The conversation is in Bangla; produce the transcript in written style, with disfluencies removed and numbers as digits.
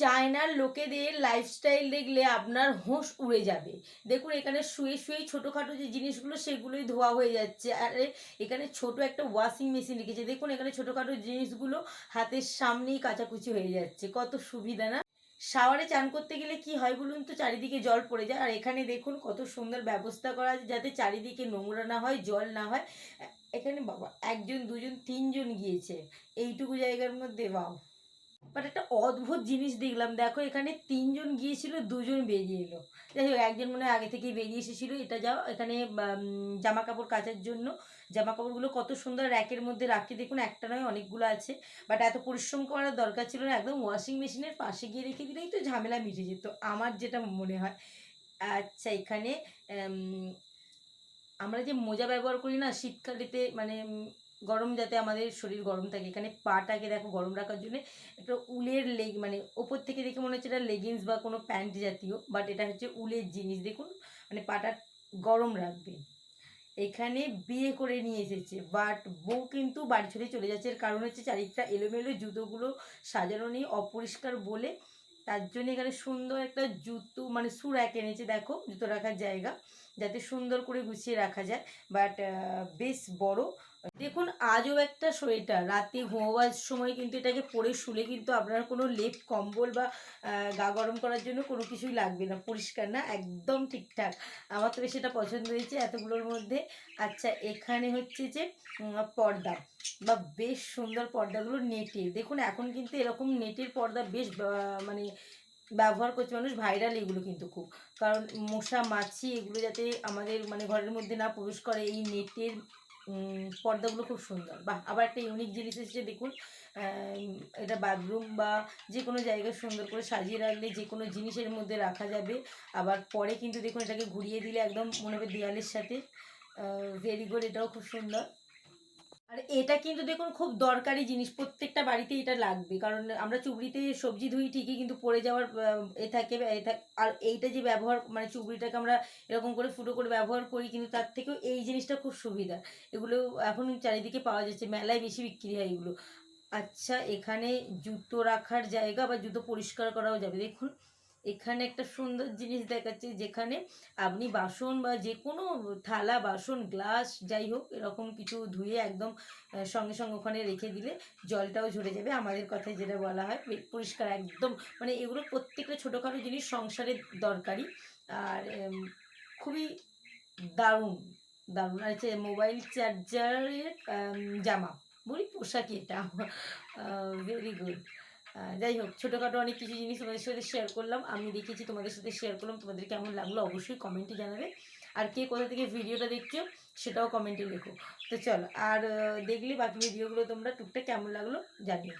চায়নার লোকেদের লাইফস্টাইল দেখলে আপনার হোশ উড়ে যাবে। দেখুন এখানে শুয়ে শুয়েই ছোটোখাটো যে জিনিসগুলো সেগুলোই ধোয়া হয়ে যাচ্ছে। আর এখানে ছোট একটা ওয়াশিং মেশিন রেখেছে। দেখুন এখানে ছোটোখাটো জিনিসগুলো হাতের সামনেই কাচাকুচি হয়ে যাচ্ছে। কত সুবিধা না? শাওয়ারে চান করতে গেলে কি হয় বলুন তো, চারিদিকে জল পড়ে যায়। আর এখানে দেখুন কত সুন্দর ব্যবস্থা করা আছে যাতে চারিদিকে নোংরা না হয়, জল না হয়। এখানে বাবা ১ জন ২ জন ৩ জন গিয়েছে এইটুকু জায়গার মধ্যে। ওয়াও! বাট একটা অদ্ভুত জিনিস দেখলাম, দেখো এখানে ৩ জন গিয়েছিল, ২ জন বেরিয়ে এলো। যাই হোক, একজন মনে হয় আগে থেকেই বেরিয়ে এসেছিল। এটা যাও এখানে জামা কাপড় কাচার জন্য জামা কাপড়গুলো কত সুন্দর র্যাকের মধ্যে রাখি। দেখুন একটা নয় অনেকগুলো আছে। বাট এত পরিশ্রম করার দরকার ছিল না, একদম ওয়াশিং মেশিনের পাশে গিয়ে রেখে দিলেই তো ঝামেলা মিটে যেত, আমার যেটা মনে হয়। আচ্ছা, এখানে আমরা যে মোজা ব্যবহার করি না শীতকালেতে, মানে গরম, যাতে আমাদের শরীর গরম থাকে, এখানে পাটাকে দেখো গরম রাখার জন্য একটা উলের লেগ, মানে ওপর থেকে দেখে মনে হচ্ছে এটা লেগিংস বা কোনো প্যান্ট জাতীয়, বাট এটা হচ্ছে উলের জিনিস। দেখুন মানে পাটা গরম রাখবে। এখানে বিয়ে করে নিয়ে এসেছে, বাট বউ কিন্তু বাড়ি ছেড়ে চলে যাচ্ছে। এর কারণ হচ্ছে চারিদিকটা এলোমেলো, জুতোগুলো সাজানো নেই, অপরিষ্কার বলে। তার জন্য এখানে সুন্দর একটা জুতো, মানে শু র্যাক এনেছে, দেখো জুতো রাখার জায়গা যাতে সুন্দর করে গুছিয়ে রাখা যায়। বাট বেশ বড়। দেখুন আজও একটা সোয়েটার, রাতে ঘুমোবার সময় কিন্তু এটাকে পরে শুলে কিন্তু আপনার কোনো লেপ কম্বল বা গা গরম করার জন্য কোনো কিছুই লাগবে না। পরিষ্কার না, একদম ঠিকঠাক। আমার তো বেশ এটা পছন্দ হয়েছে এতগুলোর মধ্যে। আচ্ছা, এখানে হচ্ছে যে পর্দা, বা বেশ সুন্দর পর্দাগুলো নেটের। দেখুন এখন কিন্তু এরকম নেটের পর্দা বেশ মানে ব্যবহার করছে মানুষ, ভাইরাল এগুলো কিন্তু খুব। কারণ মশা মাছি এগুলো যাতে আমাদের মানে ঘরের মধ্যে না প্রবেশ করে, এই নেটের পর্দাগুলো খুব সুন্দর। বাহ! আবার একটা ইউনিক জিনিস এসেছে দেখুন। এটা বাথরুম বা যে কোনো জায়গায় সুন্দর করে সাজিয়ে রাখলে যে কোনো জিনিসের মধ্যে রাখা যাবে। আবার পরে কিন্তু দেখুন এটাকে ঘুরিয়ে দিলে একদম মনে হবে দেয়ালের সাথে। ভেরি গুড, এটাও খুব সুন্দর। আর এটা কিন্তু দেখুন খুব দরকারি জিনিস, প্রত্যেকটা বাড়িতে এটা লাগবে। কারণ আমরা চুবড়িতে সবজি ধুই ঠিকই, কিন্তু পড়ে যাওয়ার এ থাকে আর এইটা যে ব্যবহার, মানে চুবড়িটাকে আমরা এরকম করে ফুটো করে ব্যবহার করি, কিন্তু তার থেকেও এই জিনিসটা খুব সুবিধা। এগুলো এখন চারিদিকে পাওয়া যাচ্ছে, মেলায় বেশি বিক্রি হয় এগুলো। আচ্ছা, এখানে জুতো রাখার জায়গা বা জুতো পরিষ্কার করাও যাবে। দেখুন এখানে একটা সুন্দর জিনিস দেখাচ্ছে, যেখানে আপনি বাসন বা যে কোনো থালা বাসন গ্লাস যাই হোক এরকম কিছু ধুয়ে একদম সঙ্গে সঙ্গে ওখানে রেখে দিলে জলটাও ঝরে যাবে। আমাদের কথায় যেটা বলা হয় পরিষ্কার একদম। মানে এগুলো প্রত্যেকটা ছোটোখাটো জিনিস সংসারের দরকারি। আর খুবই দারুণ দারুণ। আচ্ছা, মোবাইল চার্জারের জামা, বলি পোশাকই এটা। Very good. যাই হোক, ছোটোখাটো অনেক কিছু জিনিস তোমাদের সাথে শেয়ার করলাম, আমি দেখেছি তোমাদের সাথে শেয়ার করলাম। তোমাদের কেমন লাগলো অবশ্যই কমেন্টে জানাবে। আর কে কোথা থেকে ভিডিওটা দেখছো সেটাও কমেন্টে লেখো। তো চলো, আর দেখলে বাকি ভিডিওগুলো তোমরা টুকটাক কেমন লাগলো জানিও।